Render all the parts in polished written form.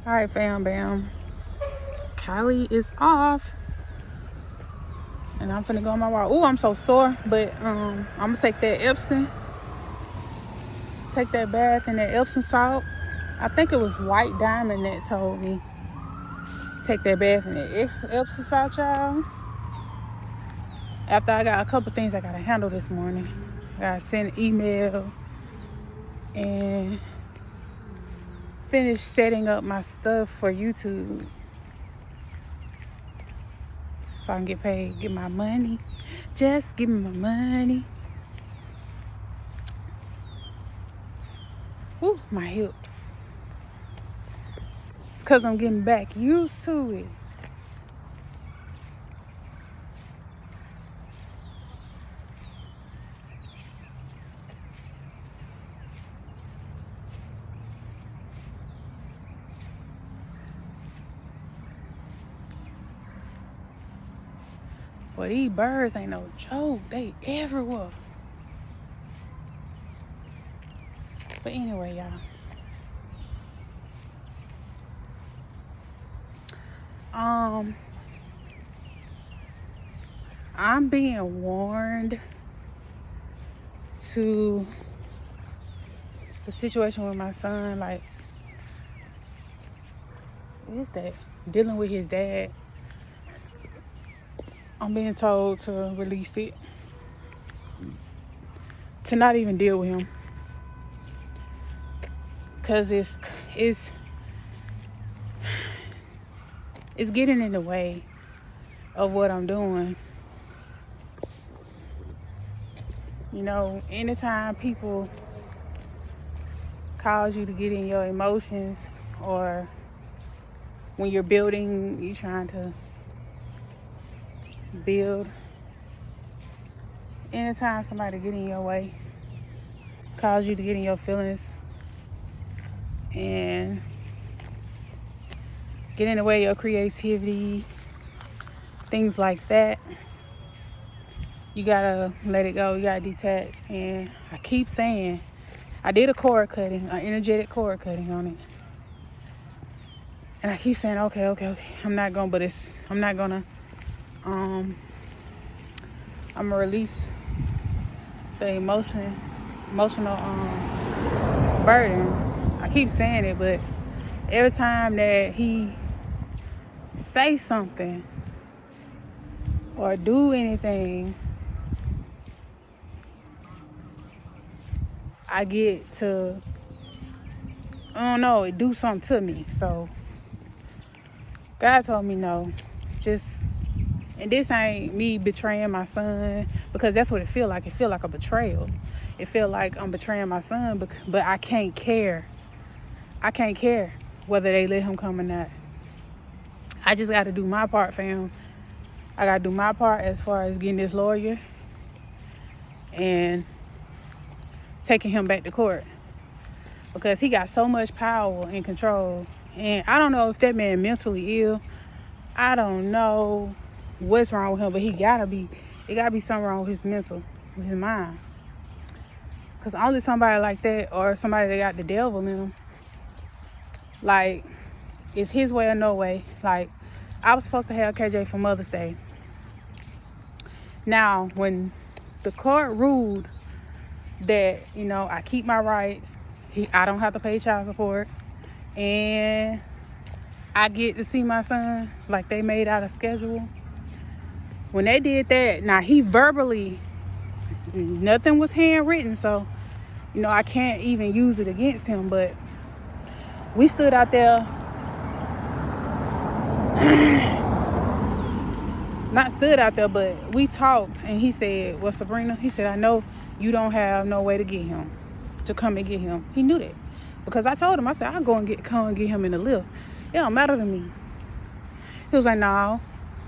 All right, fam bam. Kylie is off. And I'm finna go on my walk. Ooh, I'm so sore. But I'm gonna take that Epsom. Take that bath in that Epsom salt. I think it was White Diamond that told me. Take that bath in that Epsom salt, y'all. After I got a couple things I gotta handle this morning. I gotta send an email and finish setting up my stuff for YouTube. So I can get paid, get my money. Just give me my money. Ooh, my hips. It's because I'm getting back used to it. But these birds ain't no joke. They everywhere. But anyway, y'all. I'm being warned to the situation with my son. Like, what is that? Dealing with his dad. I'm being told to release it. To not even deal with him. Because it's getting in the way of what I'm doing. You know, anytime people cause you to get in your emotions, or when you're building, you're trying to build. Anytime somebody get in your way, cause you to get in your feelings, and get in the way of your creativity, things like that, you gotta let it go. You gotta detach. And I keep saying, I did a cord cutting, an energetic cord cutting on it. And I keep saying, okay. I'm not gonna I'm gonna release the emotional burden. I keep saying it, but every time that he say something or do anything, I get to, I don't know, it do something to me. So God told me no, and this ain't me betraying my son, because that's what it feel like. It feel like a betrayal. It feel like I'm betraying my son, but I can't care. I can't care whether they let him come or not. I just got to do my part, fam. I got to do my part as far as getting this lawyer and taking him back to court, because he got so much power and control. And I don't know if that man mentally ill. I don't know what's wrong with him, but it gotta be something wrong with his mind. Because only somebody like that, or somebody that got the devil in them, like, it's his way or no way. Like, I was supposed to have KJ for Mother's Day. Now, when the court ruled that, you know, I keep my rights, I don't have to pay child support, and I get to see my son, like they made out a schedule. When they did that, now he verbally, nothing was handwritten, so, you know, I can't even use it against him. But we stood out there, not stood out there, but we talked, and he said, well, Sabrina, he said, I know you don't have no way to get him, to come and get him. He knew that, because I told him, I said, I'll go and come and get him in the lift. It don't matter to me. He was like, no,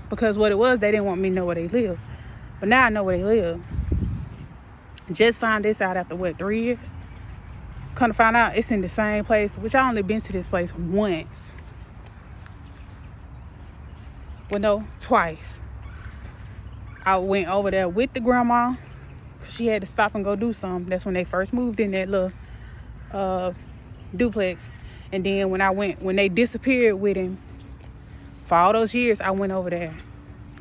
because what it was, they didn't want me to know where they live. But now I know where they live. Just found this out after, 3 years? Come to find out, it's in the same place, which I only been to this place once. Well, no, twice. I went over there with the grandma. She had to stop and go do something. That's when they first moved in that little duplex. And then when they disappeared with him, for all those years, I went over there.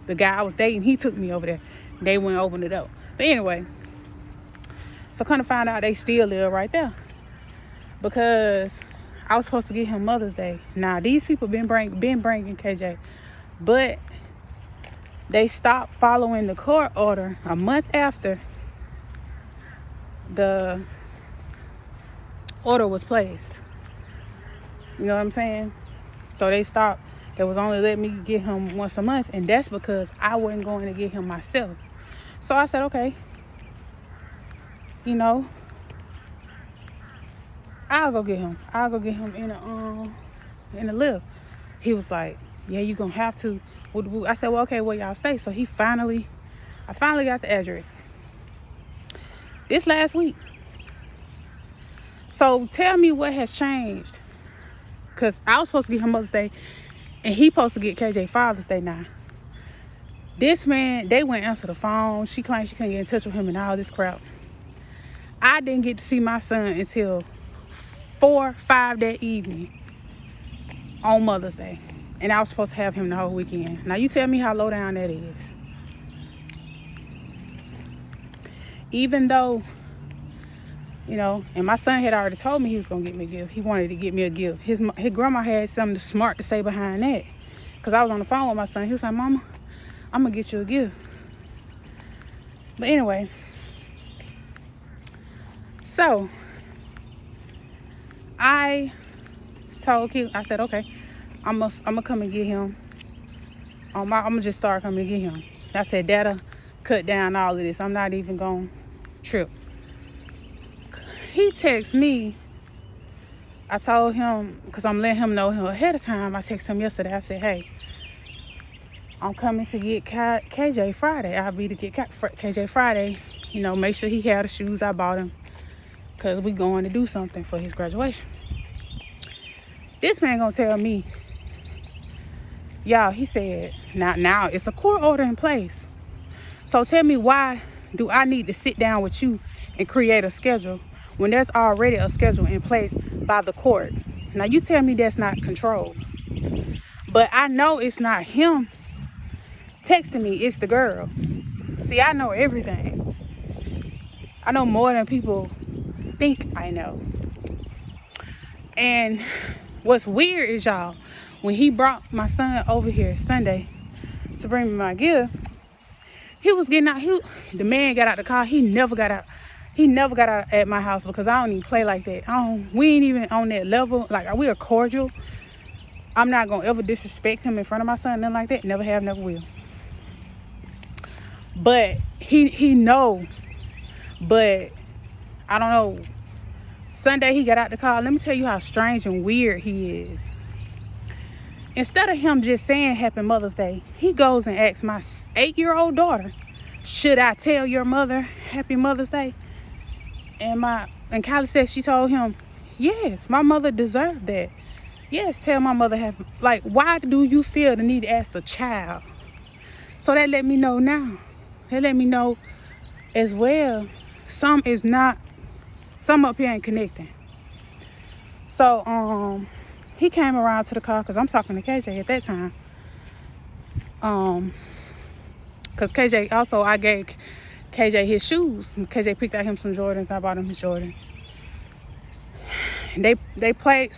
The guy I was dating, he took me over there. They went and opened it up. But anyway, so kind of find out they still live right there. Because I was supposed to get him Mother's Day. Now, these people been bringing KJ. But they stopped following the court order a month after the order was placed. You know what I'm saying? So they stopped. They was only letting me get him once a month. And that's because I wasn't going to get him myself. So I said, okay. You know, I'll go get him. I'll go get him in a lift. He was like, yeah, you gonna have to. I said, well, okay, where y'all stay? So I finally got the address. This last week. So tell me what has changed. Because I was supposed to get him Mother's Day. And he supposed to get KJ Father's Day now. This man, they went answer the phone. She claimed she couldn't get in touch with him and all this crap. I didn't get to see my son until 4, 5 that evening on Mother's Day. And I was supposed to have him the whole weekend. Now you tell me how low down that is. Even though, you know, and my son had already told me he was going to get me a gift. He wanted to get me a gift. His grandma had something smart to say behind that. Because I was on the phone with my son. He was like, Mama, I'm going to get you a gift. But anyway. So, I told Keelan, I said, okay, I'm gonna come and get him. I'm going to just start coming to get him. I said, Dad'll cut down all of this. I'm not even going to trip. He texted me. I told him, because I'm letting him know ahead of time. I texted him yesterday. I said, hey, I'm coming to get KJ Friday. I'll be to get KJ Friday. You know, make sure he had the shoes I bought him. Because we going to do something for his graduation. This man going to tell me, y'all, he said, now it's a court order in place. So tell me, why do I need to sit down with you and create a schedule when there's already a schedule in place by the court? Now, you tell me that's not controlled. But I know it's not him texting me. It's the girl. See, I know everything. I know more than people think I know. And what's weird is, y'all, when he brought my son over here Sunday to bring me my gift, he was getting out. The man got out the car. He never got out. He never got out at my house because I don't even play like that. We ain't even on that level. Like, we are cordial. I'm not going to ever disrespect him in front of my son, nothing like that. Never have, never will. But he know. But I don't know. Sunday, he got out the car. Let me tell you how strange and weird he is. Instead of him just saying Happy Mother's Day, he goes and asks my 8-year-old daughter, should I tell your mother Happy Mother's Day? And Kylie said she told him, yes, my mother deserved that. Yes, tell my mother happy. Like, why do you feel the need to ask the child? So that let me know now. That let me know as well. Some up here ain't connecting. So, he came around to the car because I'm talking to KJ at that time. Because KJ, also I gave KJ his shoes. KJ picked out him some Jordans. I bought him his Jordans. They play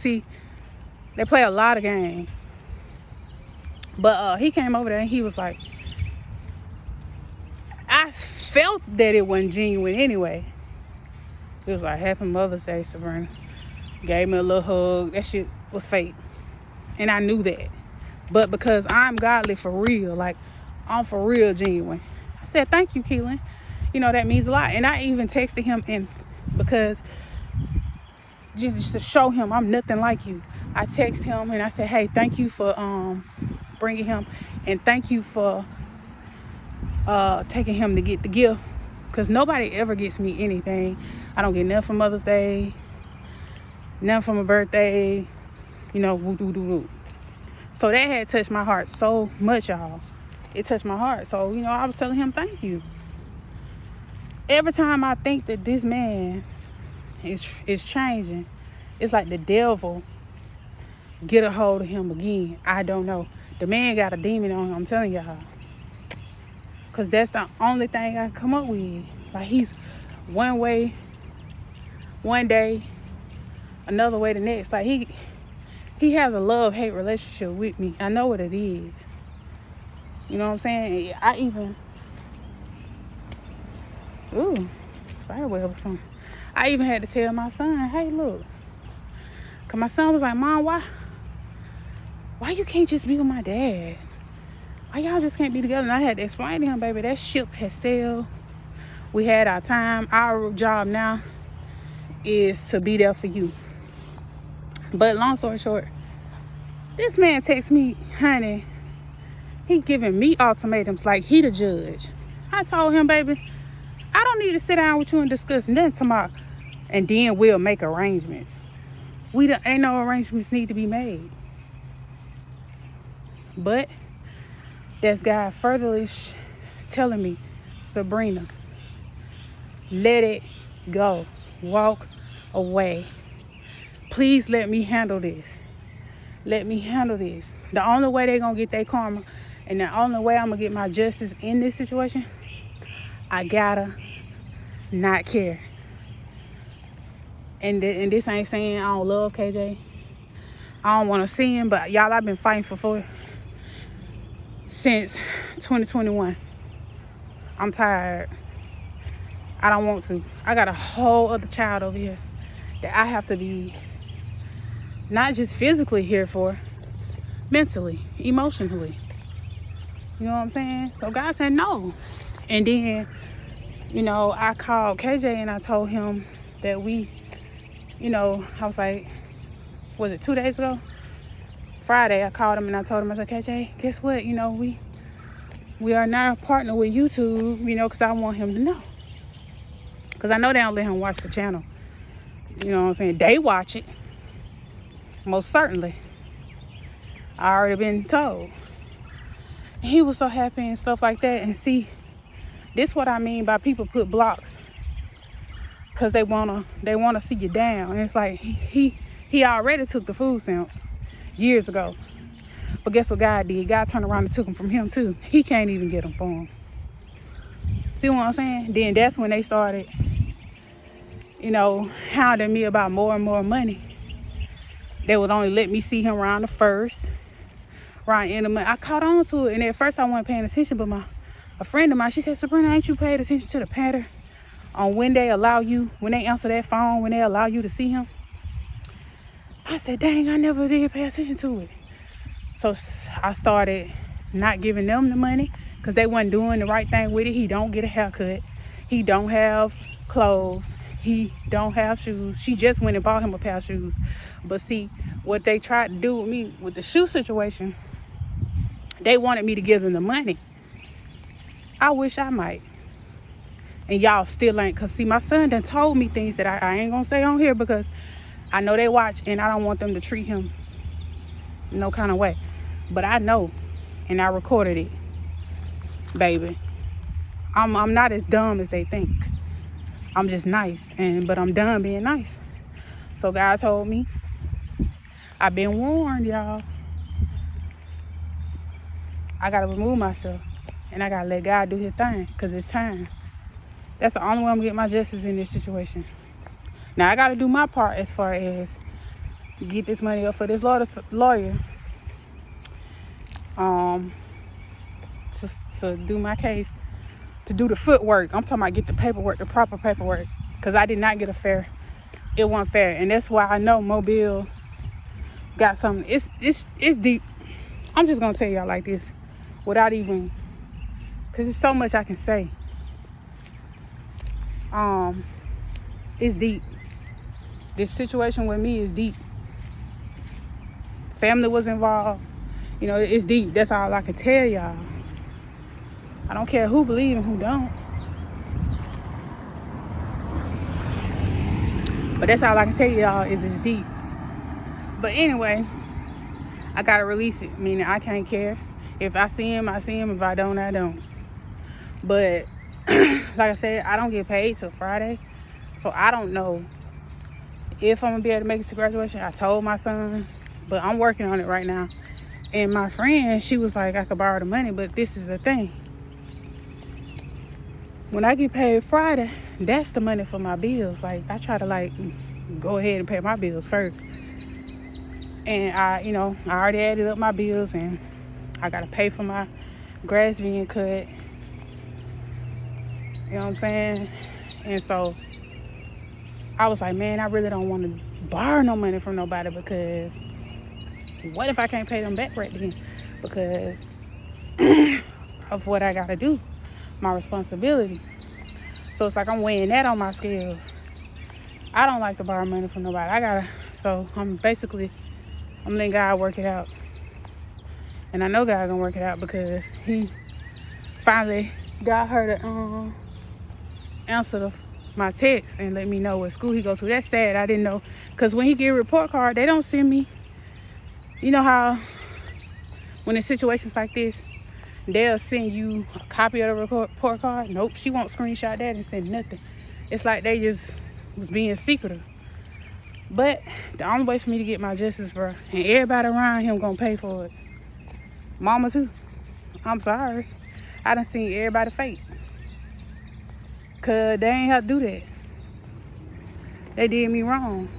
a lot of games. But he came over there and he was like, I felt that it wasn't genuine anyway. He was like, Happy Mother's Day, Sabrina. Gave me a little hug. That shit was fake. And I knew that. But because I'm godly for real, like, I'm for real genuine, I said, thank you, Keelan. You know, that means a lot. And I even texted him because just to show him I'm nothing like you. I texted him and I said, hey, thank you for bringing him. And thank you for taking him to get the gift. Because nobody ever gets me anything. I don't get nothing for Mother's Day. Nothing for my birthday. You know, woo-doo-doo-doo. So that had touched my heart so much, y'all. It touched my heart. So, you know, I was telling him thank you. Every time I think that this man is changing, it's like the devil get a hold of him again. I don't know. The man got a demon on him, I'm telling y'all. Because that's the only thing I come up with. Like, he's one way, one day, another way the next. Like, he has a love-hate relationship with me. I know what it is. You know what I'm saying? I even... Ooh, spider web or something. I even had to tell my son, hey, look. Because my son was like, Mom, why you can't just be with my dad? Why y'all just can't be together? And I had to explain to him, baby, that ship has sailed. We had our time. Our job now is to be there for you. But long story short, this man texts me, honey, he giving me ultimatums like he the judge. I told him, baby, I don't need to sit down with you and discuss nothing tomorrow, and then we'll make arrangements. Ain't no arrangements need to be made. But that's God furtherly telling me, Sabrina, let it go. Walk away. Please let me handle this. Let me handle this. The only way they're going to get their karma, and the only way I'm going to get my justice in this situation, I gotta not care. And this ain't saying I don't love KJ. I don't want to see him, but y'all, I've been fighting for since 2021. I'm tired. I don't want to. I got a whole other child over here that I have to be not just physically here for, mentally, emotionally. You know what I'm saying? So God said no. And then, I called KJ and I told him that we, I was like, was it 2 days ago? Friday, I called him and I told him, I said, KJ, guess what? We are now a partner with YouTube, because I want him to know. Because I know they don't let him watch the channel. You know what I'm saying? They watch it. Most certainly. I already been told. And he was so happy and stuff like that. And see, this what I mean by people put blocks. Because they wanna see you down. And it's like, he already took the food stamps years ago. But guess what God did? God turned around and took them from him too. He can't even get them for him. See what I'm saying? Then that's when they started, hounding me about more and more money. They would only let me see him around the first, around the end of the month. I caught on to it, and at first I wasn't paying attention, but a friend of mine, she said, Sabrina, ain't you paid attention to the pattern on when they answer that phone, when they allow you to see him? I said, dang, I never did pay attention to it. So I started not giving them the money because they wasn't doing the right thing with it. He don't get a haircut. He don't have clothes. He don't have shoes. She just went and bought him a pair of shoes. But see, what they tried to do with me with the shoe situation, they wanted me to give them the money. I wish I might. And y'all still ain't. Because see, my son done told me things that I ain't going to say on here because I know they watch and I don't want them to treat him no kind of way. But I know, and I recorded it, baby. I'm not as dumb as they think. I'm just nice, but I'm done being nice. So God told me, I've been warned, y'all. I gotta remove myself, and I gotta let God do his thing, because it's time. That's the only way I'm gonna get my justice in this situation. Now, I gotta do my part as far as get this money up for this lawyer. To do my case, to do the footwork. I'm talking about get the paperwork, the proper paperwork, because I did not get it wasn't fair. And that's why I know Mobile got something. It's deep. I'm just gonna tell y'all like this without even, because there's so much I can say. It's deep. This situation with me is deep. Family was involved. It's deep. That's all I can tell y'all. I don't care who believe and who don't. But that's all I can tell y'all is it's deep. But anyway, I gotta release it. Meaning I can't care. If I see him, I see him. If I don't, I don't. But like I said, I don't get paid till Friday. So I don't know if I'm gonna be able to make it to graduation. I told my son, but I'm working on it right now. And my friend, she was like, I could borrow the money, but this is the thing. When I get paid Friday, that's the money for my bills. Like, I try to, like, go ahead and pay my bills first. And I already added up my bills, and I got to pay for my grass being cut. You know what I'm saying? And so I was like, man, I really don't want to borrow no money from nobody, because what if I can't pay them back right then? Because of what I got to do, my responsibility. So it's like I'm weighing that on my scales. I don't like to borrow money from nobody. So I'm letting God work it out. And I know God gonna work it out, because he finally got her to answer my text and let me know what school he goes to. That's sad. I didn't know, because when he get a report card, they don't send me. You know how when in situations like this, they'll send you a copy of the report card? Nope, she won't screenshot that and send nothing. It's like they just was being secretive. But the only way for me to get my justice, bro, and everybody around him gonna pay for it. Mama too. I'm sorry. I done seen everybody fake. Cause they ain't have to do that. They did me wrong.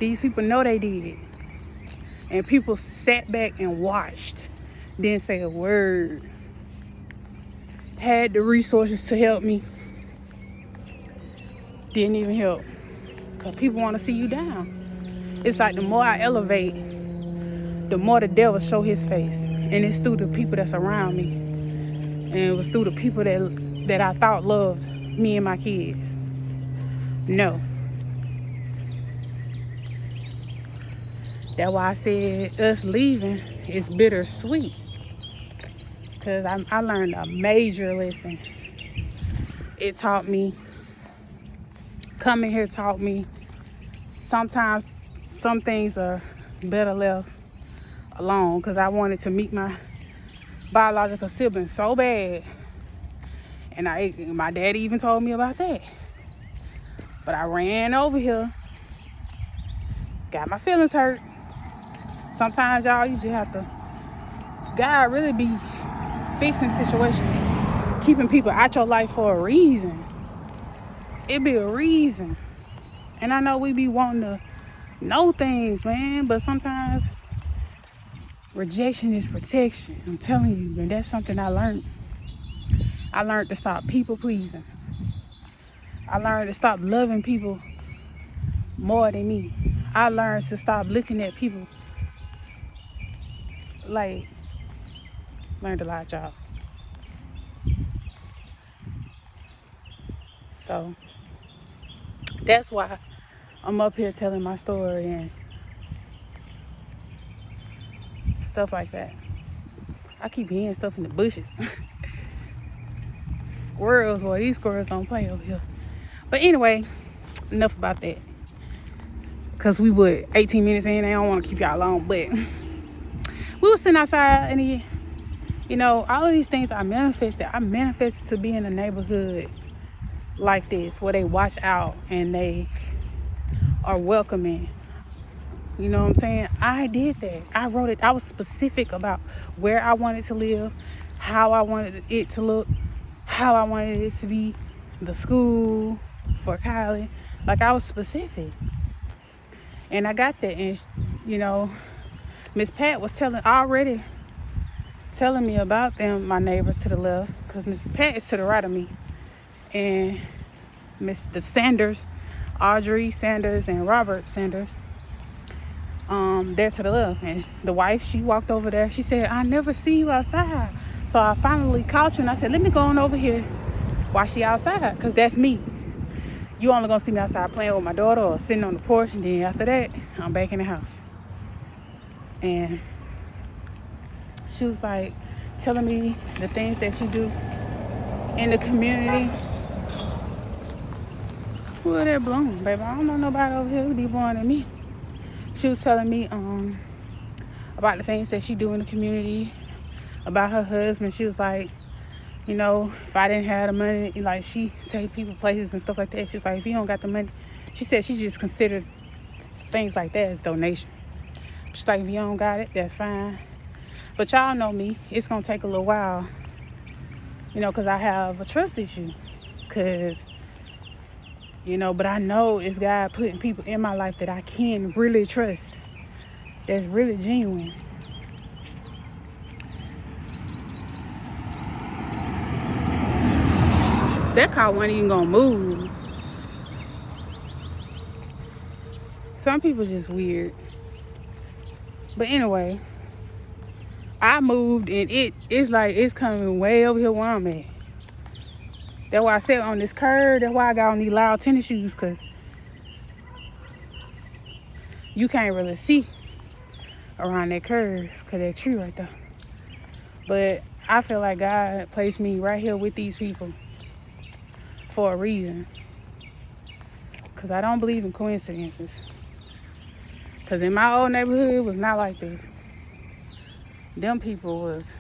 These people know they did it. And people sat back and watched. Didn't say a word. Had the resources to help me. Didn't even help. Because people want to see you down. It's like the more I elevate, the more the devil show his face. And it's through the people that's around me. And it was through the people that I thought loved me and my kids. No. That's why I said us leaving is bittersweet. Because I learned a major lesson. It taught me, coming here taught me, sometimes some things are better left alone. Because I wanted to meet my biological sibling so bad. And my daddy even told me about that. But I ran over here, got my feelings hurt. Sometimes, y'all, you just have to, God really be fixing situations, keeping people out your life for a reason. It be a reason. And I know we be wanting to know things, man, but sometimes rejection is protection. I'm telling you, and that's something I learned. I learned to stop people pleasing. I learned to stop loving people more than me. I learned to stop looking at people like, learned a lot, y'all. So that's why I'm up here telling my story and stuff like that. I keep hearing stuff in the bushes. Squirrels, boy, these squirrels don't play over here. But anyway, enough about that. Because we would 18 minutes in, I don't want to keep y'all long, but we were sitting outside and all of these things I manifested to be in a neighborhood like this, where they watch out and they are welcoming. You know what I'm saying? I did that. I wrote it. I was specific about where I wanted to live, how I wanted it to look, how I wanted it to be, the school for Kylie. Like, I was specific. And I got that. And, Miss Pat was already telling me about them, my neighbors to the left, because Miss Pat is to the right of me. And the Sanders, Audrey Sanders and Robert Sanders, they're to the left. And the wife, she walked over there. She said, I never see you outside. So I finally caught you and I said, let me go on over here while she outside, because that's me. You only gonna see me outside playing with my daughter or sitting on the porch, and then after that, I'm back in the house. And she was like telling me the things that she do in the community. Well, they're blown, baby. I don't know nobody over here who be born than me. She was telling me about the things that she do in the community, about her husband. She was like, if I didn't have the money, like, she take people places and stuff like that. She's like, if you don't got the money, she said she just considered things like that as donation. Just like if you don't got it, that's fine. But y'all know me. It's going to take a little while, because I have a trust issue. Because, but I know it's God putting people in my life that I can really trust. That's really genuine. That car wasn't even going to move. Some people just weird. But anyway, I moved and it's like it's coming way over here where I'm at. That's why I sat on this curb. That's why I got on these loud tennis shoes, because you can't really see around that curve because that tree right there. But I feel like God placed me right here with these people for a reason. Because I don't believe in coincidences. Because in my old neighborhood, it was not like this. Them people was,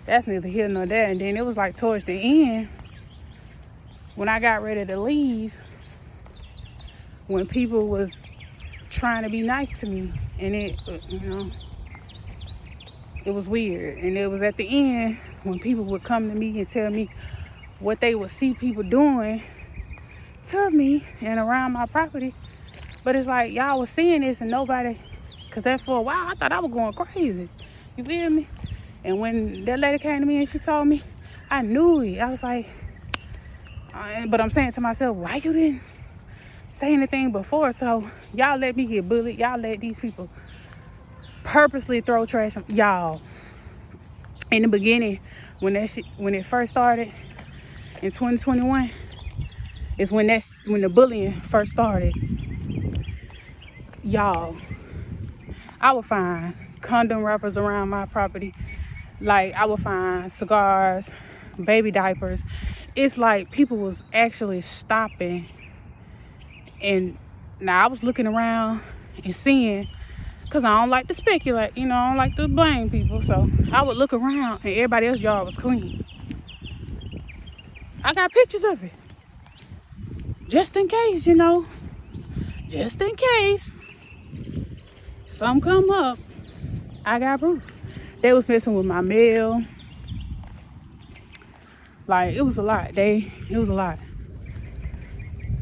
that's neither here nor there. And then it was like towards the end, when I got ready to leave, when people was trying to be nice to me, and it was weird. And it was at the end when people would come to me and tell me what they would see people doing to me and around my property. But it's like y'all was seeing this and nobody, because that for a while I thought I was going crazy. You feel me? And when that lady came to me and she told me, I knew it. I was like, but I'm saying to myself, why you didn't say anything before? So y'all let me get bullied. Y'all let these people purposely throw trash on y'all. In the beginning, when it first started in 2021, is when the bullying first started. Y'all, I would find condom wrappers around my property. Like, I would find cigars, baby diapers. It's like people was actually stopping. And now I was looking around and seeing, because I don't like to speculate, I don't like to blame people. So I would look around and everybody else's yard was clean. I got pictures of it. Just in case, just in case some come up, I got proof. They was messing with my mail. Like, it was a lot. It was a lot.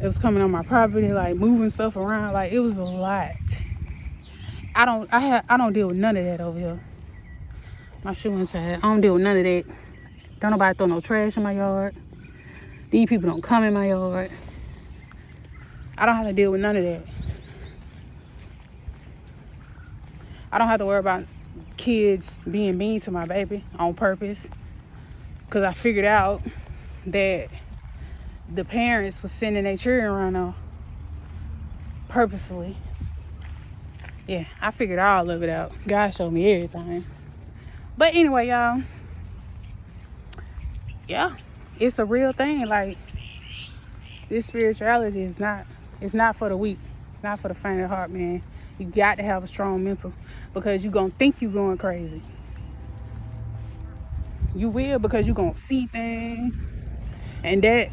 It was coming on my property, like moving stuff around. Like, it was a lot. I don't deal with none of that over here. My shoe inside. I don't deal with none of that. Don't nobody throw no trash in my yard. These people don't come in my yard. I don't have to deal with none of that. I don't have to worry about kids being mean to my baby on purpose, because I figured out that the parents was sending their children around there purposefully. Yeah, I figured all of it out. God showed me everything. But anyway, y'all, yeah, it's a real thing. Like, this spirituality is not for the weak. It's not for the faint of heart, man. You got to have a strong mental, because you're going to think you're going crazy. You will, because you're going to see things. And that,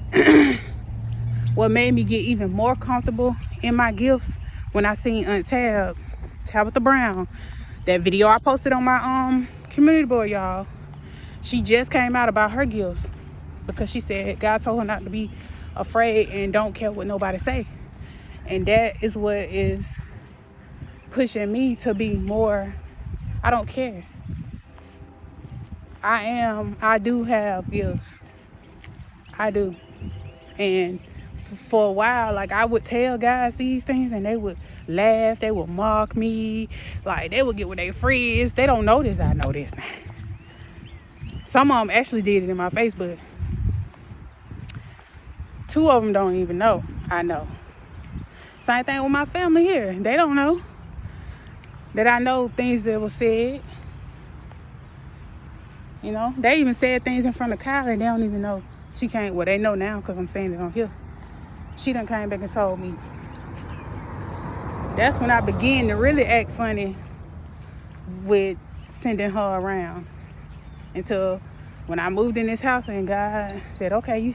what made me get even more comfortable in my gifts, when I seen Aunt Tabitha Brown, that video I posted on my community board, y'all. She just came out about her gifts, because she said God told her not to be afraid and don't care what nobody say. And that is what is pushing me to be more, I don't care. I do have gifts. I do. And for a while, like, I would tell guys these things and they would laugh, they would mock me, like, they would get with their friends. They don't know this, I know this now. Some of them actually did it in my Facebook. 2 of them don't even know I know. Same thing with my family here. They don't know that I know things that were said. They even said things in front of Kylie. They don't even know. She can't, well, they know now because I'm saying it on here. She done came back and told me. That's when I began to really act funny with sending her around. Until when I moved in this house and God said, okay, you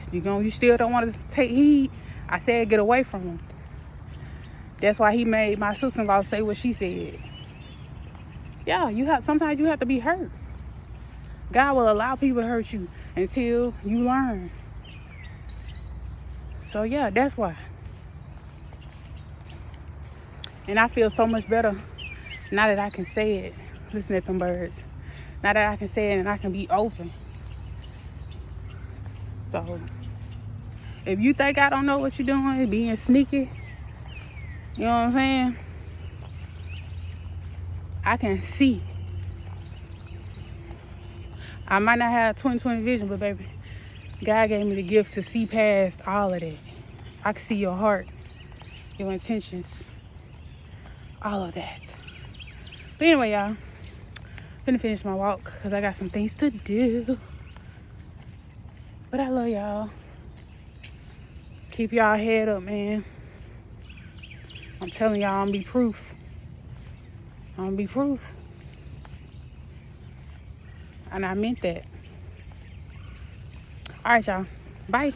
still don't want to take heed. I said, get away from him. That's why he made my sister-in-law say what she said. Yeah, sometimes you have to be hurt. God will allow people to hurt you until you learn. So yeah, that's why. And I feel so much better now that I can say it. Listen at them birds. Now that I can say it and I can be open. So if you think I don't know what you're doing, being sneaky, you know what I'm saying? I can see. I might not have 20/20 vision, but baby, God gave me the gift to see past all of that. I can see your heart, your intentions, all of that. But anyway, y'all, finna finish my walk because I got some things to do. But I love y'all. Keep y'all head up, man. I'm telling y'all, I'm gonna be proof. I'm gonna be proof. And I meant that. All right, y'all. Bye.